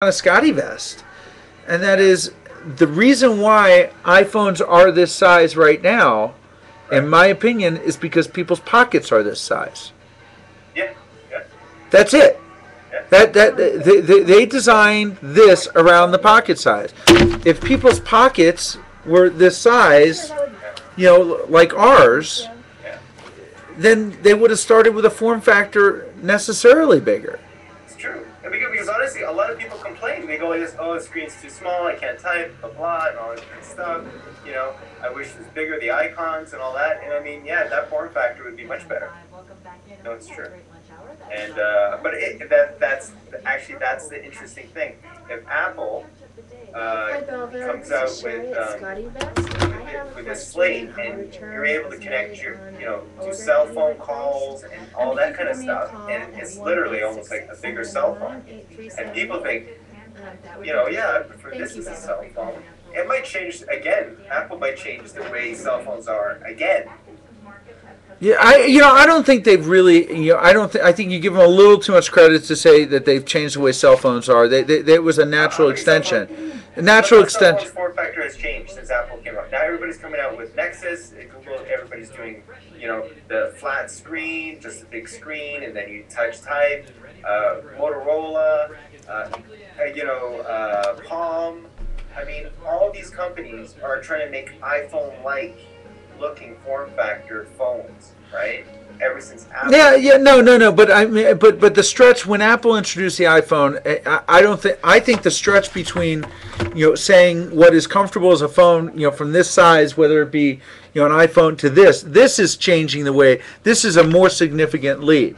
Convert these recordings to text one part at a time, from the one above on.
a SCOTTeVEST, and that is the reason why iPhones are this size right now, in my opinion, is because people's pockets are this size. Yeah, yeah. That's it. Yeah. They designed this around the pocket size. If people's pockets were this size, like ours, then they would have started with a form factor necessarily bigger. It's true. And because honestly, a lot of people complain. They go like this, oh, the screen's too small, I can't type, blah, blah, and all that kind of stuff. I wish it was bigger, the icons and all that. And I mean, yeah, that form factor would be much better. No, it's true. And but that's the interesting thing. If Apple comes out with a slate and you're able to connect your to cell phone calls and all that kind of stuff, and it's literally almost like a bigger cell phone, and people think I prefer this as a cell phone. It might change again. Apple might change the way cell phones are again. Yeah, I don't think they've really, I think you give them a little too much credit to say that they've changed the way cell phones are. It was a natural extension. A natural extension. The form factor has changed since Apple came out. Now everybody's coming out with Nexus, Google, everybody's doing, the flat screen, just a big screen, and then you touch type, Motorola, Palm. I mean, all these companies are trying to make iPhone-like looking form factor phones, right? Ever since Apple. No. But the stretch when Apple introduced the iPhone, I think the stretch between, saying what is comfortable as a phone, from this size, whether it be, an iPhone to this is changing the way. This is a more significant leap.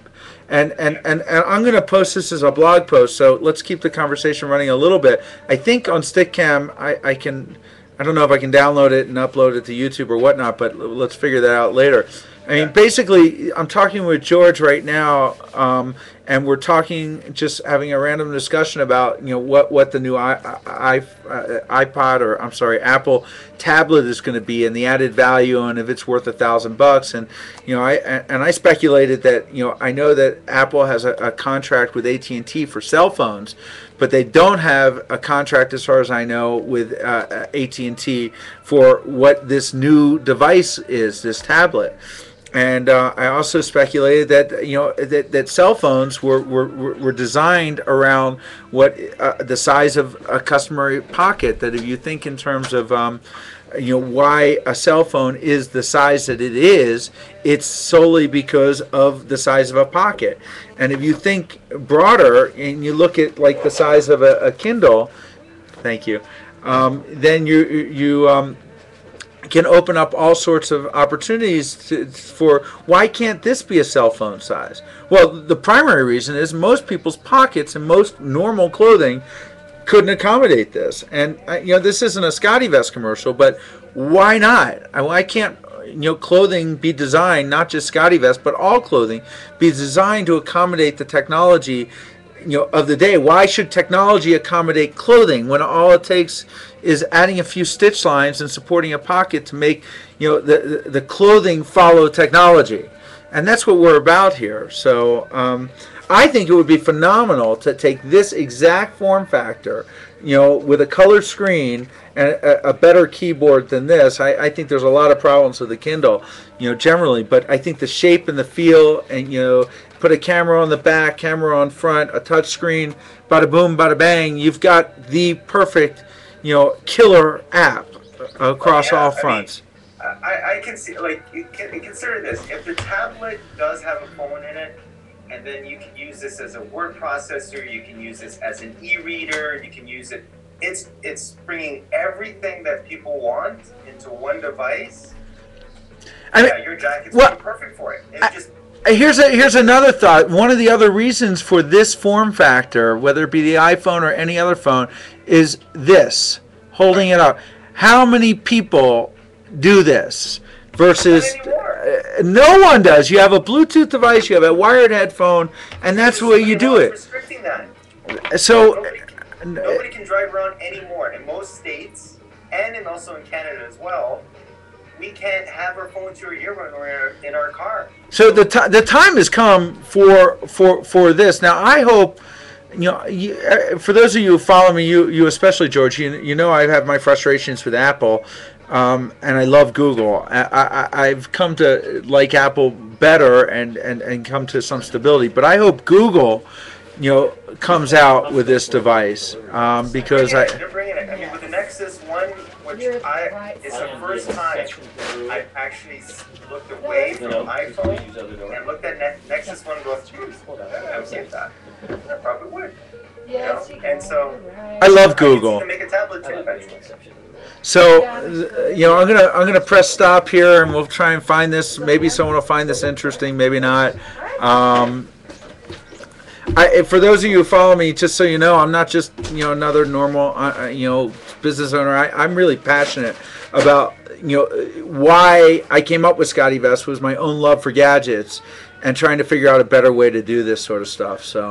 And I'm going to post this as a blog post, so let's keep the conversation running a little bit. I think on Stickcam, I don't know if I can download it and upload it to YouTube or whatnot, but let's figure that out later. I mean, basically, I'm talking with George right now, and we're talking, just having a random discussion about, what the new Apple tablet is going to be and the added value and if it's worth $1,000. And I speculated that, I know that Apple has a contract with AT&T for cell phones, but they don't have a contract, as far as I know, with AT&T for what this new device is, this tablet. And I also speculated that that cell phones were designed around what the size of a customary pocket. That if you think in terms of why a cell phone is the size that it is, it's solely because of the size of a pocket. And if you think broader and you look at like the size of a Kindle, thank you, then you can open up all sorts of opportunities for why can't this be a cell phone size? Well, the primary reason is most people's pockets and most normal clothing couldn't accommodate this. And this isn't a SCOTTeVEST commercial, but why not? Why can't clothing be designed, not just SCOTTeVEST, but all clothing be designed to accommodate the technology of the day? Why should technology accommodate clothing when all it takes is adding a few stitch lines and supporting a pocket to make the clothing follow technology? And that's what we're about here. So I think it would be phenomenal to take this exact form factor, with a color screen and a better keyboard than this. I think there's a lot of problems with the Kindle, generally, but I think the shape and the feel, and put a camera on the back, camera on front, a touch screen, bada boom, bada bang, you've got the perfect killer app across all fronts. I can see, consider this. If the tablet does have a phone in it, and then you can use this as a word processor, you can use this as an e-reader, you can use it. It's bringing everything that people want into one device. Your jacket's perfect for it. Here's another thought. One of the other reasons for this form factor, whether it be the iPhone or any other phone, is this, holding it up. How many people do this versus no one does? You have a Bluetooth device, you have a wired headphone, and that's the way you do it. Restricting that. So nobody can drive around anymore in most states, and also in Canada as well. We can't have our phone to our ear when we're in our car. So the time has come for this. Now I hope For those of you who follow me, you especially, George, you know I have my frustrations with Apple, and I love Google. I've come to like Apple better and come to some stability. But I hope Google, comes out with this device because they're bringing it. I mean, with the Nexus One, which it's the first time I've actually looked away from iPhone and looked at Nexus One and go, I would get that. I probably would. And so I love Google. To make a tablet too, eventually. So, I'm gonna press stop here, and we'll try and find this. Maybe someone will find this interesting, maybe not. For those of you who follow me, just so you know, I'm not just another normal business owner. I'm really passionate about why I came up with SCOTTeVEST was my own love for gadgets and trying to figure out a better way to do this sort of stuff. So.